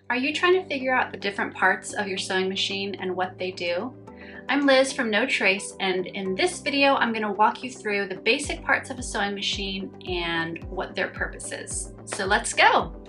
Are you trying to figure out the different parts of your sewing machine and what they do? I'm Liz from No Trace, and in this video I'm going to walk you through the basic parts of a sewing machine and what their purpose is. So let's go!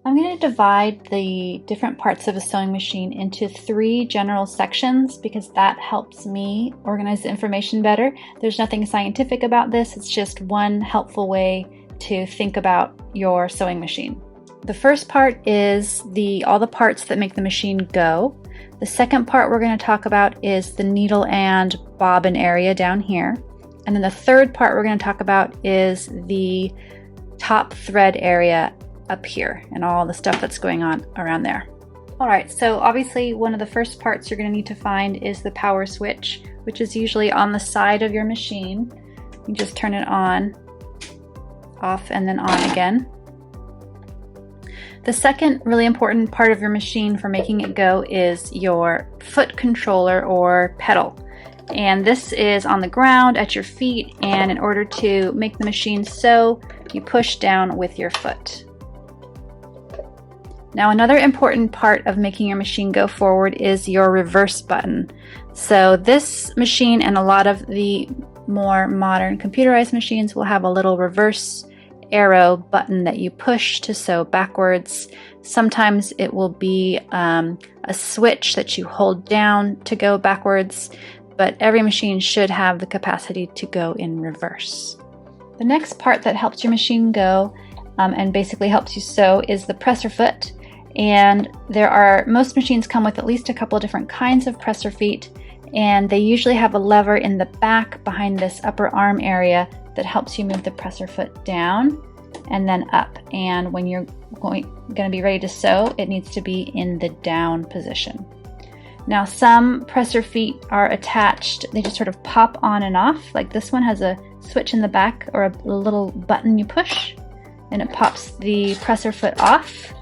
I'm going to divide the different parts of a sewing machine into 3 general sections because that helps me organize the information better. There's nothing scientific about this, it's just one helpful way to think about your sewing machine. The first part is all the parts that make the machine go. The second part we're going to talk about is the needle and bobbin area down here. And then the third part we're going to talk about is the top thread area up here and all the stuff that's going on around there. Alright, so obviously one of the first parts you're going to need to find is the power switch, which is usually on the side of your machine. You just turn it on, off, and then on again. The second really important part of your machine for making it go is your foot controller or pedal. And this is on the ground at your feet, and in order to make the machine sew, you push down with your foot. Now, another important part of making your machine go forward is your reverse button. So this machine and a lot of the more modern computerized machines will have a little reverse arrow button that you push to sew backwards. Sometimes it will be a switch that you hold down to go backwards, but every machine should have the capacity to go in reverse. The next part that helps your machine go and basically helps you sew is the presser foot. And most machines come with at least a couple of different kinds of presser feet, and they usually have a lever in the back behind this upper arm area that helps you move the presser foot down and then up. And when you're going to be ready to sew, it needs to be in the down position. Now, some presser feet are attached, they just sort of pop on and off. Like this one has a switch in the back or a little button you push, and it pops the presser foot off.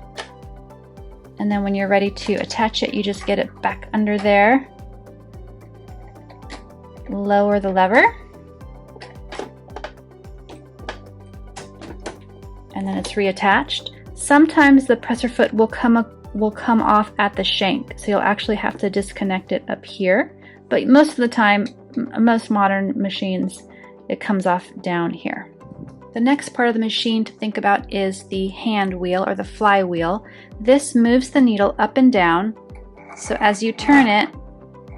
And then when you're ready to attach it, you just get it back under there, lower the lever, and then it's reattached. Sometimes the presser foot will come off at the shank, so you'll actually have to disconnect it up here. But most of the time, most modern machines, it comes off down here. The next part of the machine to think about is the hand wheel or the flywheel. This moves the needle up and down. So as you turn it,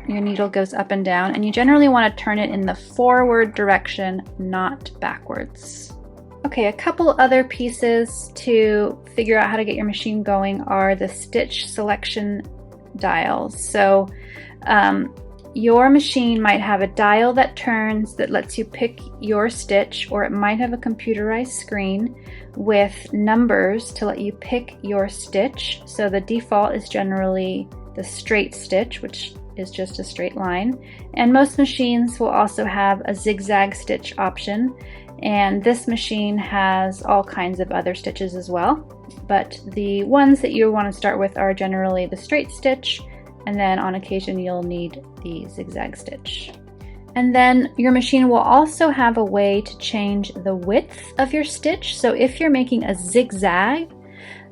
your needle goes up and down, and you generally want to turn it in the forward direction, not backwards. Okay, a couple other pieces to figure out how to get your machine going are the stitch selection dials. So your machine might have a dial that turns that lets you pick your stitch, or it might have a computerized screen with numbers to let you pick your stitch. So the default is generally the straight stitch, which is just a straight line. And most machines will also have a zigzag stitch option. And this machine has all kinds of other stitches as well. But the ones that you want to start with are generally the straight stitch, and then on occasion you'll need the zigzag stitch. And then your machine will also have a way to change the width of your stitch. So if you're making a zigzag,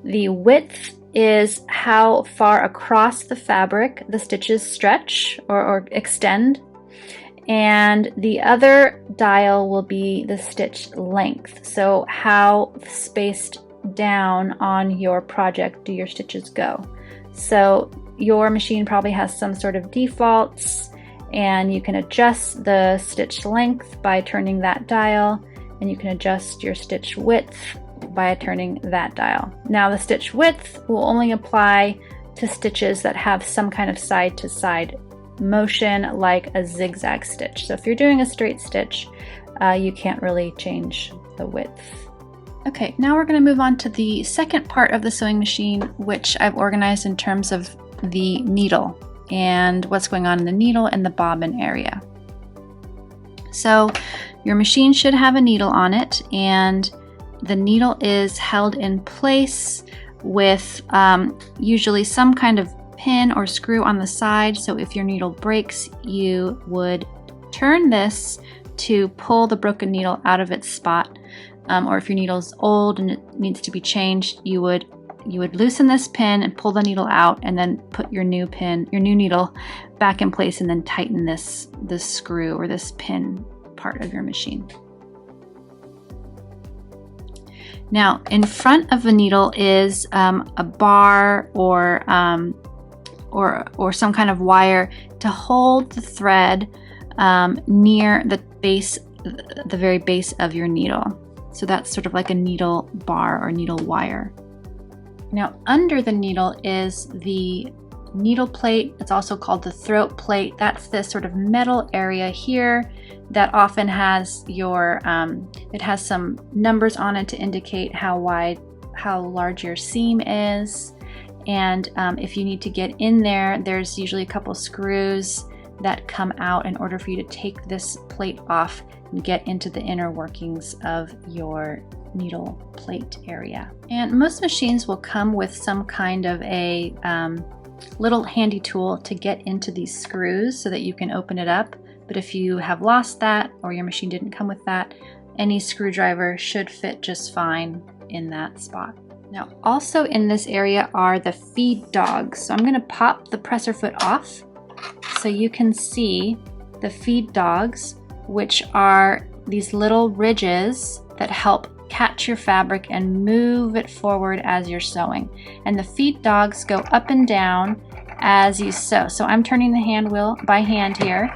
the width is how far across the fabric the stitches stretch or extend. And the other dial will be the stitch length. So how spaced down on your project do your stitches go? So your machine probably has some sort of defaults, and you can adjust the stitch length by turning that dial, and you can adjust your stitch width by turning that dial. Now, the stitch width will only apply to stitches that have some kind of side-to-side motion, like a zigzag stitch. So if you're doing a straight stitch, you can't really change the width. Okay, now we're going to move on to the second part of the sewing machine, which I've organized in terms of the needle and what's going on in the needle and the bobbin area. So your machine should have a needle on it, and the needle is held in place with usually some kind of pin or screw on the side, so if your needle breaks, you would turn this to pull the broken needle out of its spot. Or if your needle's old and it needs to be changed, you would loosen this pin and pull the needle out, and then put your new needle back in place, and then tighten this screw or this pin part of your machine. Now, in front of the needle is a bar or some kind of wire to hold the thread near the very base of your needle. So that's sort of like a needle bar or needle wire. Now, under the needle is the needle plate. It's also called the throat plate. That's this sort of metal area here that often has it has some numbers on it to indicate how large your seam is. And if you need to get in there, there's usually a couple screws that come out in order for you to take this plate off and get into the inner workings of your needle plate area. And most machines will come with some kind of a little handy tool to get into these screws so that you can open it up. But if you have lost that, or your machine didn't come with that, any screwdriver should fit just fine in that spot. Now, also in this area are the feed dogs. So I'm going to pop the presser foot off so you can see the feed dogs, which are these little ridges that help catch your fabric and move it forward as you're sewing. And the feed dogs go up and down as you sew. So I'm turning the hand wheel by hand here,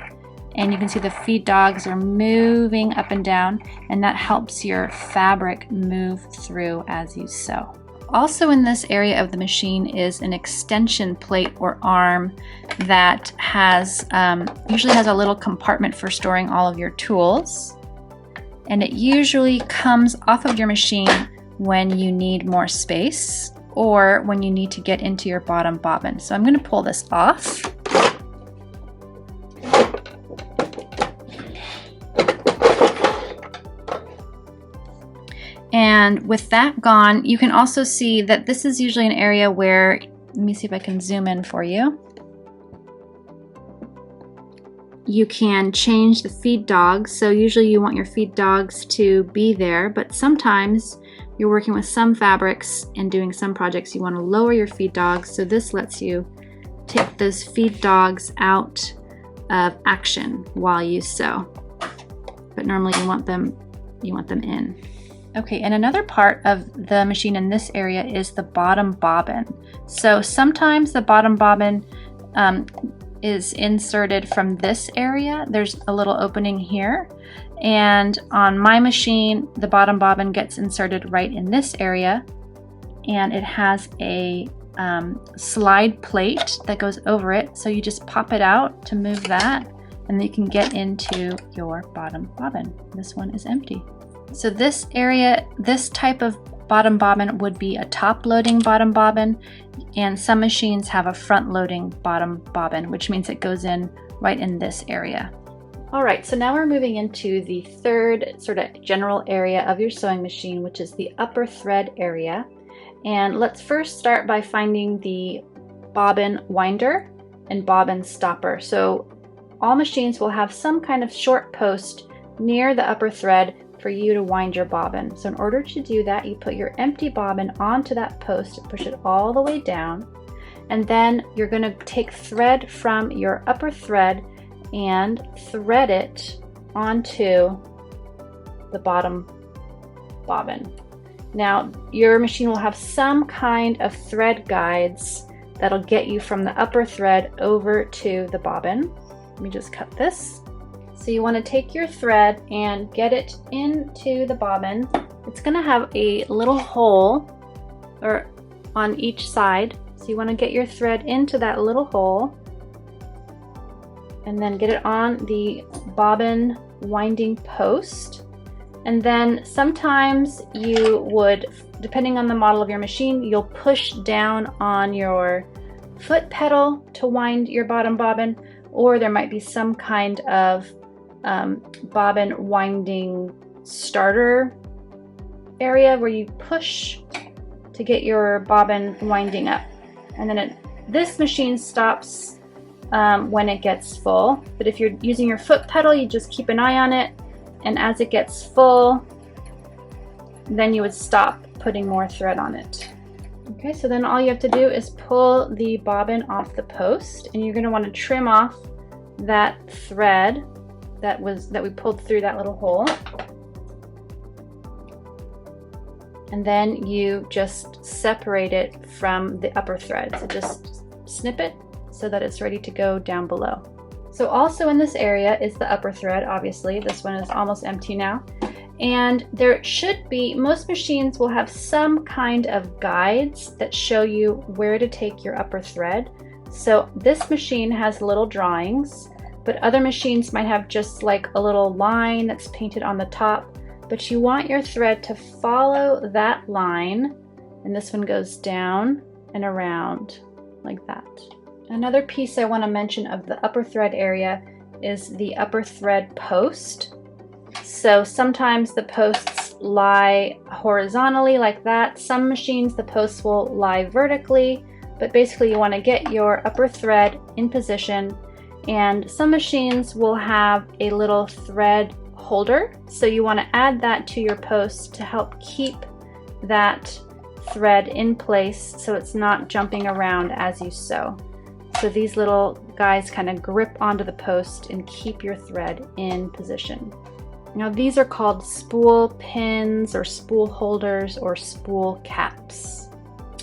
and you can see the feed dogs are moving up and down, and that helps your fabric move through as you sew. Also in this area of the machine is an extension plate or arm that usually has a little compartment for storing all of your tools. And it usually comes off of your machine when you need more space or when you need to get into your bottom bobbin. So I'm going to pull this off. And with that gone, you can also see that this is usually an area where, let me see if I can zoom in for you. You can change the feed dogs. So usually you want your feed dogs to be there, but sometimes you're working with some fabrics and doing some projects, you want to lower your feed dogs. So this lets you take those feed dogs out of action while you sew. But normally you want them in. Okay, and another part of the machine in this area is the bottom bobbin. So sometimes the bottom bobbin is inserted from this area. There's a little opening here, and on my machine the bottom bobbin gets inserted right in this area, and it has a slide plate that goes over it, so you just pop it out to move that, and then you can get into your bottom bobbin. This one is empty. So this area, this type of bottom bobbin would be a top loading bottom bobbin, and some machines have a front loading bottom bobbin, which means it goes in right in this area. All right, so now we're moving into the third sort of general area of your sewing machine, which is the upper thread area. And let's first start by finding the bobbin winder and bobbin stopper. So all machines will have some kind of short post near the upper thread for you to wind your bobbin. So in order to do that, you put your empty bobbin onto that post, push it all the way down, and then you're going to take thread from your upper thread and thread it onto the bottom bobbin. Now your machine will have some kind of thread guides that'll get you from the upper thread over to the bobbin. Let me just cut this. So you want to take your thread and get it into the bobbin. It's going to have a little hole on each side. So you want to get your thread into that little hole and then get it on the bobbin winding post. And then sometimes you would, depending on the model of your machine, you'll push down on your foot pedal to wind your bottom bobbin, or there might be some kind of bobbin winding starter area where you push to get your bobbin winding up, and then This machine stops when it gets full, but if you're using your foot pedal, you just keep an eye on it, and as it gets full, then you would stop putting more thread on it. Okay, so then all you have to do is pull the bobbin off the post, and you're going to want to trim off that thread that we pulled through that little hole. And then you just separate it from the upper thread. So just snip it so that it's ready to go down below. So also in this area is the upper thread, obviously. This one is almost empty now. And there should be, most machines will have some kind of guides that show you where to take your upper thread. So this machine has little drawings, but other machines might have just like a little line that's painted on the top. But you want your thread to follow that line, and this one goes down and around like that. Another piece I want to mention of the upper thread area is the upper thread post. So sometimes the posts lie horizontally like that. Some machines the posts will lie vertically, but basically you want to get your upper thread in position, and some machines will have a little thread holder, so you want to add that to your post to help keep that thread in place so it's not jumping around as you sew. So these little guys kind of grip onto the post and keep your thread in position. Now these are called spool pins or spool holders or spool caps.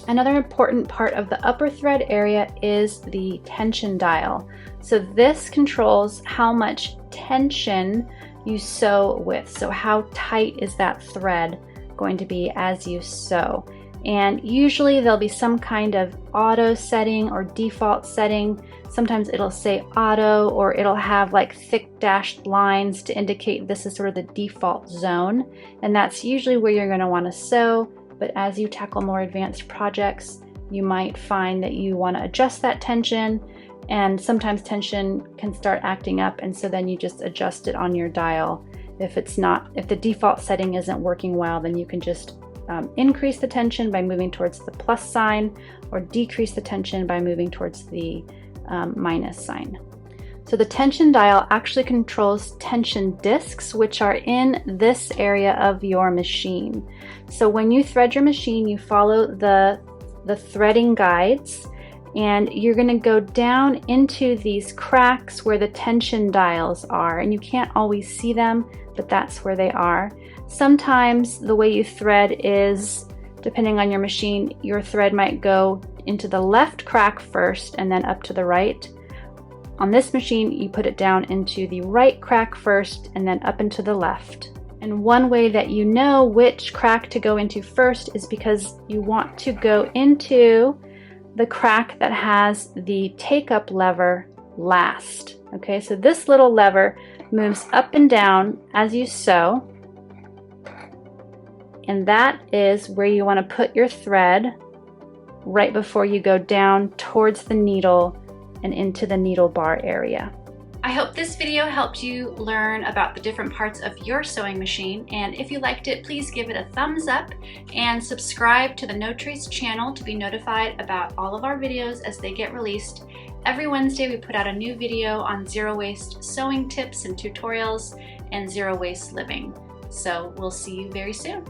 Another important part of the upper thread area is the tension dial. So this controls how much tension you sew with. So how tight is that thread going to be as you sew? And usually there'll be some kind of auto setting or default setting. Sometimes it'll say auto, or it'll have like thick dashed lines to indicate this is sort of the default zone. And that's usually where you're going to want to sew. But as you tackle more advanced projects, you might find that you want to adjust that tension, and sometimes tension can start acting up, and so then you just adjust it on your dial. If the default setting isn't working well, then you can just increase the tension by moving towards the plus sign, or decrease the tension by moving towards the minus sign. So the tension dial actually controls tension discs, which are in this area of your machine. So when you thread your machine, you follow the threading guides, and you're going to go down into these cracks where the tension dials are, and you can't always see them, but that's where they are. Sometimes the way you thread is, depending on your machine, your thread might go into the left crack first and then up to the right. On this machine, you put it down into the right crack first and then up into the left. And one way that you know which crack to go into first is because you want to go into the crack that has the take-up lever last. Okay, so this little lever moves up and down as you sew, and that is where you want to put your thread right before you go down towards the needle and into the needle bar area. I hope this video helped you learn about the different parts of your sewing machine, and if you liked it, please give it a thumbs up and subscribe to the No Trace channel to be notified about all of our videos as they get released. Every Wednesday we put out a new video on zero waste sewing tips and tutorials and zero waste living. So we'll see you very soon.